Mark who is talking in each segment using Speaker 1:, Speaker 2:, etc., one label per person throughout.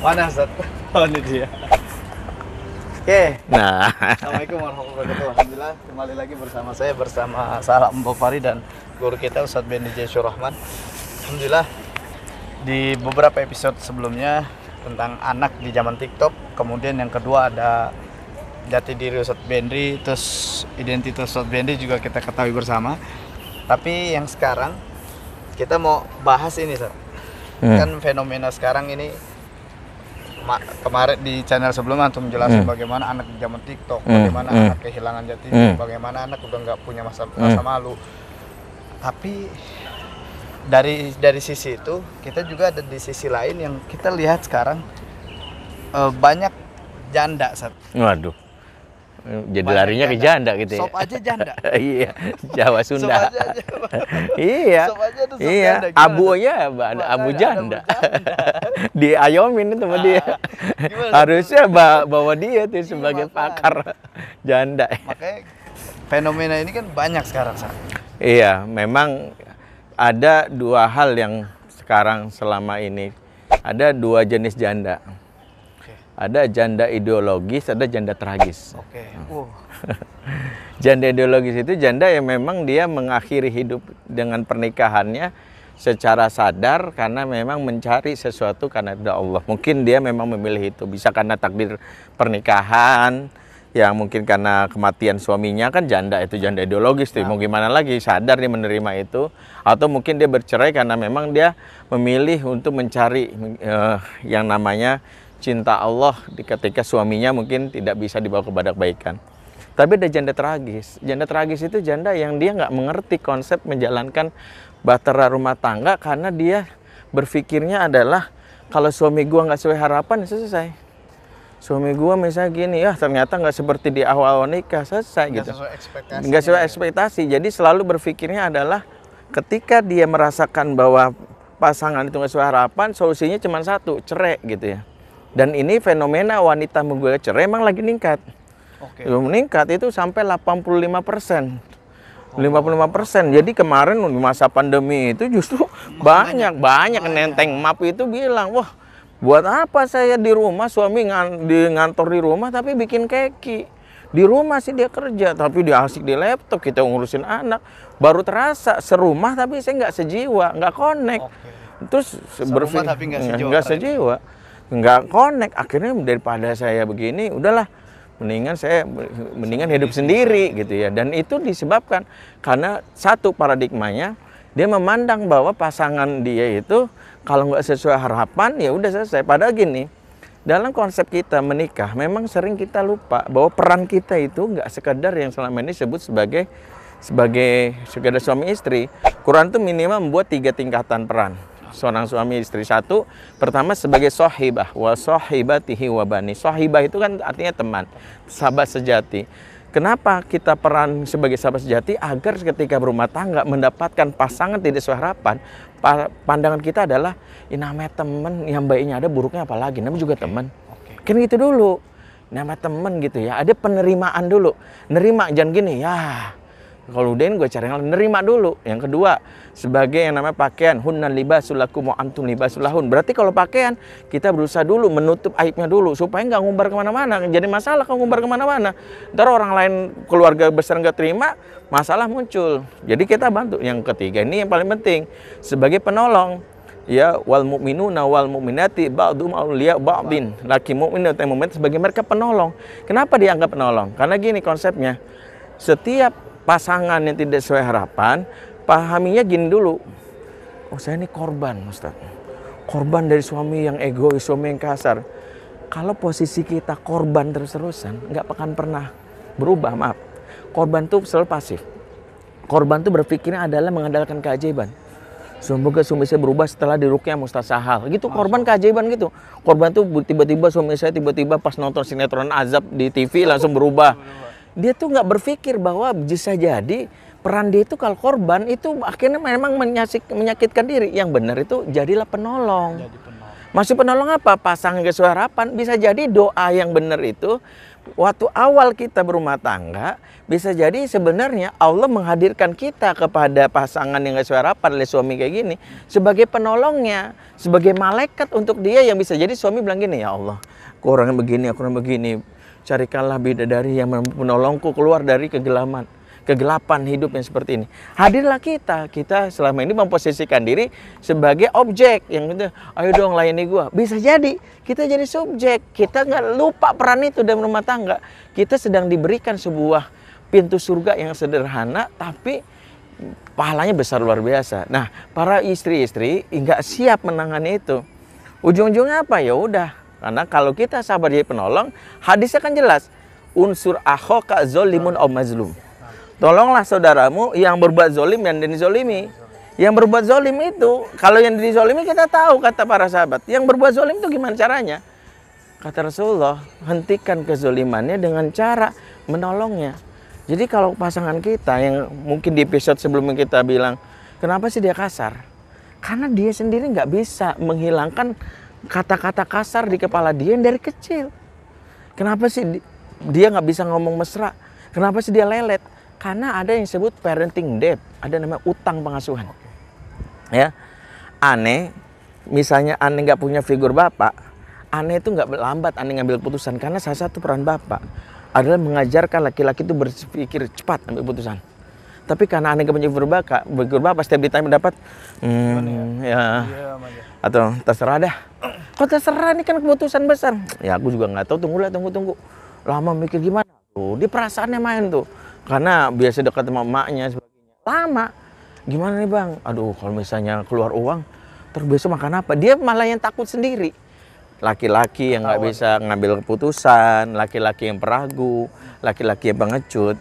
Speaker 1: Mana Ustaz? Oh ini dia. Oke.
Speaker 2: Nah,
Speaker 1: Assalamualaikum warahmatullahi wabarakatuh. Alhamdulillah kembali lagi bersama saya bersama Salah Mbopari dan guru kita Ustadz Benny J. Syurahman. Alhamdulillah di beberapa episode sebelumnya tentang anak di zaman TikTok, kemudian yang kedua ada jati diri Ustadz Benny, terus identitas Ustadz Benny juga kita ketahui bersama. Tapi yang sekarang kita mau bahas ini Ustadz. Kan fenomena sekarang ini kemarin di channel sebelumnya antum menjelaskan bagaimana anak di zaman TikTok, bagaimana anak kehilangan jati diri, bagaimana anak udah nggak punya masa malu. Tapi dari sisi itu kita juga ada di sisi lain yang kita lihat sekarang banyak janda Sat.
Speaker 2: Waduh, jadi
Speaker 1: Banyak
Speaker 2: larinya ke janda gitu ya.
Speaker 1: Sop aja janda.
Speaker 2: Iya, Jawa Sunda.
Speaker 1: Sop aja.
Speaker 2: Iya.
Speaker 1: Sop aja tuh sop
Speaker 2: Iya,
Speaker 1: janda. Gimana,
Speaker 2: abunya ada abu janda. Diayomin itu sama dia.
Speaker 1: Gimana,
Speaker 2: Harusnya bawa dia tuh sebagai pakar janda.
Speaker 1: Makanya fenomena ini kan banyak sekarang Sat.
Speaker 2: Iya, memang ada dua hal yang sekarang selama ini. Ada dua jenis janda. Ada janda ideologis, ada janda tragis. Janda ideologis itu janda yang memang dia mengakhiri hidup dengan pernikahannya secara sadar karena memang mencari sesuatu karena ada Allah. Mungkin dia memang memilih itu, bisa karena takdir pernikahan, yang mungkin karena kematian suaminya, kan janda itu janda ideologis tuh. Mau gimana lagi, sadar dia menerima itu. Atau mungkin dia bercerai karena memang dia memilih untuk mencari yang namanya cinta Allah ketika suaminya mungkin tidak bisa dibawa kepada kebaikan. Tapi ada janda tragis. Janda tragis itu janda yang dia nggak mengerti konsep menjalankan bahtera rumah tangga karena dia berpikirnya adalah kalau suami gua nggak sesuai harapan selesai. Suami gua misalnya gini, ya ternyata nggak seperti di awal nikah, selesai gitu. Nggak sesuai ekspektasi. Jadi selalu berpikirnya adalah ketika dia merasakan bahwa pasangan itu nggak sesuai harapan, solusinya cuma satu, cerai gitu ya. Dan ini fenomena wanita menggugat cerai emang lagi meningkat. Meningkat itu sampai 85%. 55%. Jadi kemarin di masa pandemi itu justru banyak nenteng map itu bilang, wah buat apa saya di rumah, suami ngantor di rumah tapi bikin keki. Di rumah sih dia kerja, tapi dia asik di laptop, kita ngurusin anak. Baru terasa serumah tapi saya nggak sejiwa, nggak connect. Terus berpikir
Speaker 1: tapi
Speaker 2: nggak sejiwa, nggak connect. Akhirnya daripada saya begini, udahlah. Mendingan hidup sendiri gitu ya. Dan itu disebabkan karena satu paradigmanya, dia memandang bahwa pasangan dia itu kalau nggak sesuai harapan ya udah selesai. Padahal gini, dalam konsep kita menikah memang sering kita lupa bahwa peran kita itu nggak sekedar yang selama ini disebut sebagai sekedar suami istri. Quran tuh minimal membuat 3 tingkatan peran seorang suami istri. Satu, pertama sebagai sohibah, wa sohibatihi wa bani. Sohibah itu kan artinya teman, sahabat sejati. Kenapa kita peran sebagai sahabat sejati? Agar ketika berumah tangga mendapatkan pasangan tidak sesuai harapan, pandangan kita adalah namanya teman, yang baiknya ada, buruknya apalagi, namanya juga teman. Kan gitu dulu, nama teman gitu ya, ada penerimaan dulu. Nerima, jangan gini, ya kalau udahin gue cari yang nerima dulu. Yang kedua, sebagai yang namanya pakaian, hunna libasul lakum wa antum libasul lahun. Berarti kalau pakaian, kita berusaha dulu menutup aibnya dulu supaya nggak ngumbar kemana-mana. Jadi masalah kalau ngumbar kemana-mana, ntar orang lain keluarga besar nggak terima, masalah muncul. Jadi kita bantu. Yang ketiga ini yang paling penting, sebagai penolong. Ya, wal mu'minuna wal mu'minati ba'dhum awliya ba'din. Laki mukmin dan mukmin sebagai mereka penolong. Kenapa dianggap penolong? Karena gini konsepnya. Setiap pasangan yang tidak sesuai harapan, pahaminya gini dulu. Oh, saya ini korban, Ustaz. Korban dari suami yang egois, suami yang kasar. Kalau posisi kita korban terus-terusan, nggak akan pernah berubah, maaf. Korban tuh selalu pasif. Korban tuh berpikirnya adalah mengandalkan keajaiban. Semoga suami saya berubah setelah diruqyah mustasahal. Gitu, korban keajaiban gitu. Korban tuh tiba-tiba suami saya tiba-tiba pas nonton sinetron azab di TV langsung berubah. Dia tuh nggak berpikir bahwa bisa jadi peran dia itu kalau korban itu akhirnya memang menyakitkan diri. Yang benar itu jadilah penolong. Masih penolong apa? Pasangan sesuai harapan. Bisa jadi doa yang benar itu waktu awal kita berumah tangga, bisa jadi sebenarnya Allah menghadirkan kita kepada pasangan yang gak sesuai harapan oleh suami kayak gini sebagai penolongnya, sebagai malaikat untuk dia, yang bisa jadi suami bilang gini, ya Allah, aku orangnya begini, aku orangnya begini, carikanlah bidadari yang menolongku keluar dari kegelapan hidup yang seperti ini. Hadirlah kita selama ini memposisikan diri sebagai objek yang gitu, ayo dong layani gua. Bisa jadi kita jadi subjek, kita nggak lupa peran itu dalam rumah tangga. Kita sedang diberikan sebuah pintu surga yang sederhana, tapi pahalanya besar luar biasa. Nah, para istri-istri nggak siap menangani itu. Ujung-ujungnya apa? Ya udah, karena kalau kita sabar jadi penolong, hadisnya kan jelas, unsur akhoka zolimun aw mazlum. Tolonglah saudaramu yang berbuat zolim dan dizolimi. Yang berbuat zolim itu, kalau yang dizolimi kita tahu, kata para sahabat. Yang berbuat zolim itu gimana caranya? Kata Rasulullah, hentikan kezolimannya dengan cara menolongnya. Jadi kalau pasangan kita yang mungkin di episode sebelumnya kita bilang, kenapa sih dia kasar? Karena dia sendiri nggak bisa menghilangkan kata-kata kasar di kepala dia yang dari kecil. Kenapa sih dia nggak bisa ngomong mesra? Kenapa sih dia lelet? Karena ada yang disebut parenting debt, ada namanya utang pengasuhan. Ya, aneh, misalnya aneh nggak punya figur bapak, aneh itu nggak lambat aneh ngambil keputusan, karena salah satu peran bapak adalah mengajarkan laki-laki itu berpikir cepat ambil keputusan. Tapi karena aneh nggak punya figur bapak, setiap ditanya pendapat, atau terserah dah. Kok terserah, ini kan keputusan besar. Ya aku juga nggak tahu, tunggu. Lama mikir gimana? Tuh, dia perasaannya main tuh. Karena biasa dekat sama emaknya sebagainya. Lama. Gimana nih bang? Aduh, kalau misalnya keluar uang, terus besok makan apa? Dia malah yang takut sendiri. Laki-laki yang nggak bisa ngambil keputusan, laki-laki yang peragu, laki-laki yang pengecut.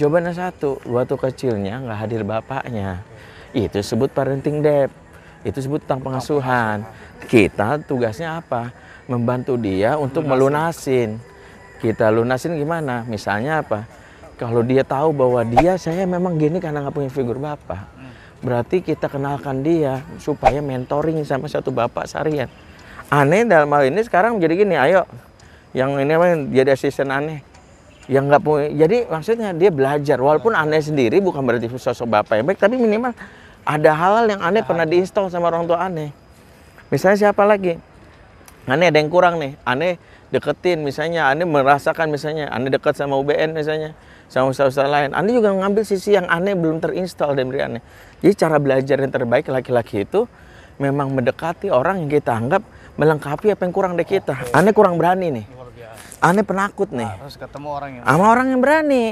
Speaker 2: Jawabannya satu, waktu kecilnya nggak hadir bapaknya. Itu sebut parenting debt. Itu sebut utang pengasuhan. Kita tugasnya apa? Membantu dia untuk melunasin. Kita lunasin gimana? Misalnya apa? Kalau dia tahu bahwa saya memang gini karena nggak punya figur bapak, berarti kita kenalkan dia supaya mentoring sama satu bapak seharian. Aneh dalam hal ini sekarang menjadi gini, ayo, yang ini jadi asisten aneh, yang nggak punya. Jadi maksudnya dia belajar, walaupun aneh sendiri bukan berarti sosok bapak yang baik, tapi minimal ada hal-hal yang aneh pernah diinstal sama orang tua aneh. Misalnya siapa lagi? Aneh ada yang kurang nih, aneh deketin misalnya, aneh merasakan misalnya, aneh dekat sama UBN misalnya, sama usaha-usaha lain. Anda juga mengambil sisi yang aneh belum terinstall dari diri aneh. Jadi cara belajar yang terbaik laki-laki itu memang mendekati orang yang kita anggap melengkapi apa yang kurang dari kita. Aneh kurang berani nih. Aneh penakut nih.
Speaker 1: Harus ketemu orang yang
Speaker 2: sama orang yang berani.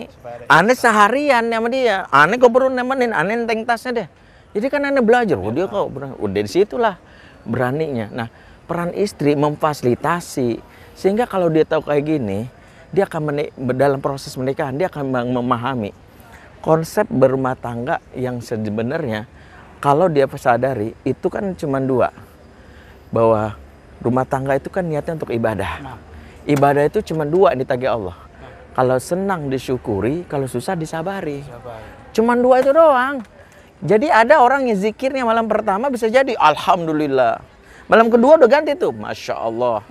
Speaker 2: Aneh seharian sama dia. Aneh kok perlu nemenin, aneh nenteng tasnya deh. Jadi kan aneh belajar. Oh dia kok berani. Udah di situlah beraninya. Nah, peran istri memfasilitasi sehingga kalau dia tahu kayak gini, dia akan dalam proses pernikahan dia akan memahami konsep berumah tangga yang sebenarnya kalau dia sadari itu kan cuma dua, bahwa rumah tangga itu kan niatnya untuk ibadah. Ibadah itu cuma dua yang ditagih Allah. Kalau senang disyukuri, kalau susah disabari. Cuma dua itu doang. Jadi ada orang yang zikirnya malam pertama bisa jadi alhamdulillah. Malam kedua udah ganti tuh, masya Allah.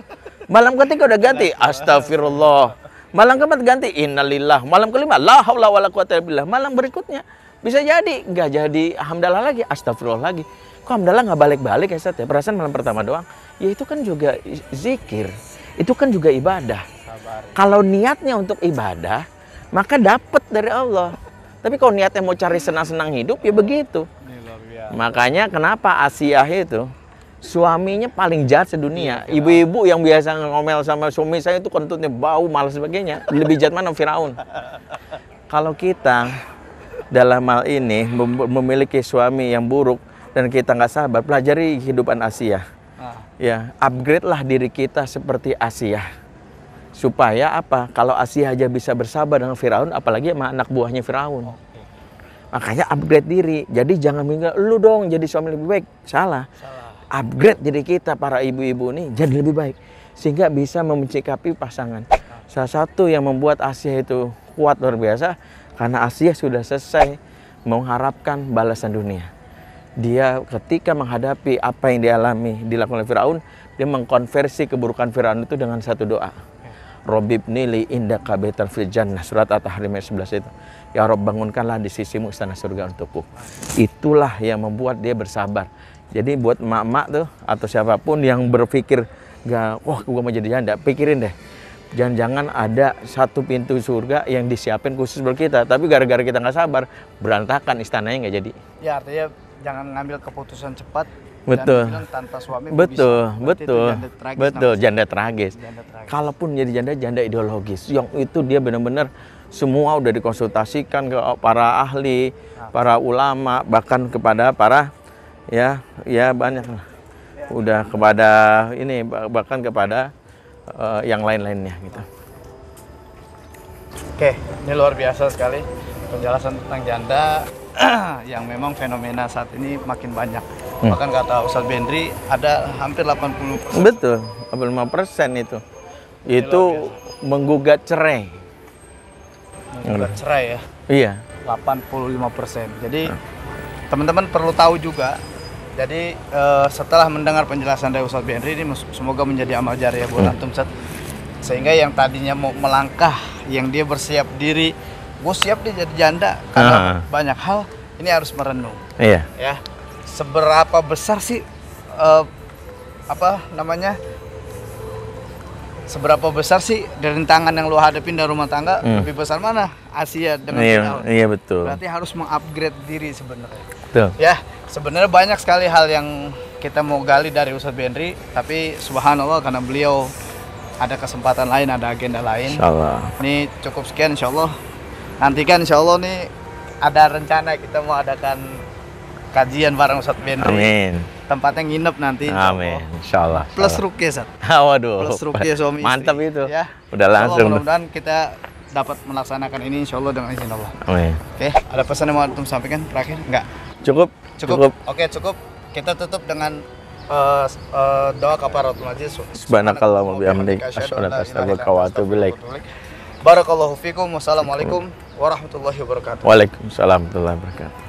Speaker 2: Malam ketiga udah ganti astagfirullah. Malam keempat ganti innalillah. Malam kelima la haula wala quwata illa billah. Malam berikutnya bisa jadi nggak jadi hamdalah lagi, astagfirullah lagi. Kok hamdalah nggak balik-balik ya Ustaz ya? Perasaan malam pertama doang. Ya itu kan juga zikir. Itu kan juga ibadah. Kalau niatnya untuk ibadah, maka dapat dari Allah. Tapi kalau niatnya mau cari senang-senang hidup, ya begitu. Makanya kenapa Asia itu suaminya paling jahat sedunia. Ibu-ibu yang biasa ngomel sama suami saya itu kentutnya bau, malas sebagainya. Lebih jahat mana Firaun. Kalau kita dalam hal ini memiliki suami yang buruk dan kita nggak sabar, pelajari kehidupan Asia. Ya, upgrade lah diri kita seperti Asia. Supaya apa? Kalau Asia aja bisa bersabar dengan Firaun, apalagi sama anak buahnya Firaun. Makanya upgrade diri. Jadi jangan bilang, lu dong jadi suami lebih baik. Salah. Upgrade diri kita para ibu-ibu nih jadi lebih baik sehingga bisa mencikapi pasangan. Salah satu yang membuat Asia itu kuat luar biasa karena Asia sudah selesai mengharapkan balasan dunia. Dia ketika menghadapi apa yang dialami dilakukan oleh Firaun, dia mengkonversi keburukan Firaun itu dengan satu doa. Robibni li indaka baitan fil jannah, surat At-Tahrim ayat 11 itu. Ya Rob, bangunkanlah di sisimu istana surga untukku. Itulah yang membuat dia bersabar. Jadi buat emak-emak tuh atau siapapun yang berpikir wah gua mau jadi janda, pikirin deh. Jangan-jangan ada satu pintu surga yang disiapin khusus buat kita, tapi gara-gara kita nggak sabar, berantakan istananya nggak jadi.
Speaker 1: Ya artinya jangan ngambil keputusan cepat.
Speaker 2: Betul.
Speaker 1: Dan bilang tanpa suami
Speaker 2: Betul,
Speaker 1: bisa.
Speaker 2: betul,
Speaker 1: Janda tragis
Speaker 2: betul,
Speaker 1: namanya.
Speaker 2: janda tragis.
Speaker 1: Janda tragis.
Speaker 2: Kalaupun jadi janda, janda ideologis. Yang itu dia benar-benar semua udah dikonsultasikan ke para ahli, para ulama, bahkan kepada para ya banyak lah. Udah kepada ini, bahkan kepada yang lain-lainnya gitu.
Speaker 1: Oke, ini luar biasa sekali penjelasan tentang janda yang memang fenomena saat ini makin banyak. Bahkan kata Ustadz Bendri ada hampir 80%.
Speaker 2: Betul, 85% itu. Itu menggugat cerai.
Speaker 1: Menggugat cerai ya.
Speaker 2: Iya.
Speaker 1: 85%. Jadi teman-teman perlu tahu juga. Jadi setelah mendengar penjelasan dari Ustadz Bendri ini semoga menjadi amal jariah buat antum Ustadz. Sehingga yang tadinya mau melangkah, yang dia bersiap diri, gue siap dia jadi janda karena banyak hal, ini harus merenung.
Speaker 2: Iya.
Speaker 1: Ya. Seberapa besar sih seberapa besar sih rintangan yang lo hadapin dari rumah tangga? Lebih besar mana? Asia dengan Fir'aun.
Speaker 2: Iya betul.
Speaker 1: Berarti harus mengupgrade diri sebenarnya.
Speaker 2: Betul.
Speaker 1: Ya, sebenarnya banyak sekali hal yang kita mau gali dari Ustadz Bendri, tapi subhanallah karena beliau ada kesempatan lain, ada agenda lain.
Speaker 2: Insyaallah.
Speaker 1: Ini cukup sekian insyaallah. Nantikan insyaallah nih ada rencana kita mau adakan kajian bareng Ustadz Bendri.
Speaker 2: Amin.
Speaker 1: Tempatnya nginep nanti.
Speaker 2: Amin. Insyaallah.
Speaker 1: Plus ruqyah, Ustadz.
Speaker 2: Waduh.
Speaker 1: Plus ruqyah suami istri.
Speaker 2: Mantap itu.
Speaker 1: Ya.
Speaker 2: Udah langsung.
Speaker 1: Mudah-mudahan kita dapat melaksanakan ini insyaallah dengan izin Allah.
Speaker 2: Amin.
Speaker 1: Oke, ada pesan yang mau antum sampaikan terakhir? Enggak.
Speaker 2: Cukup.
Speaker 1: Oke, cukup. Kita tutup dengan doa kafaratul majlis.
Speaker 2: Subhanakallahumma bihamdik asyhadu an la ilaha illa anta wa atubu ilaik.
Speaker 1: Barakallahu fikum. Wassalamualaikum warahmatullahi wabarakatuh.
Speaker 2: Waalaikumsalam warahmatullahi wabarakatuh.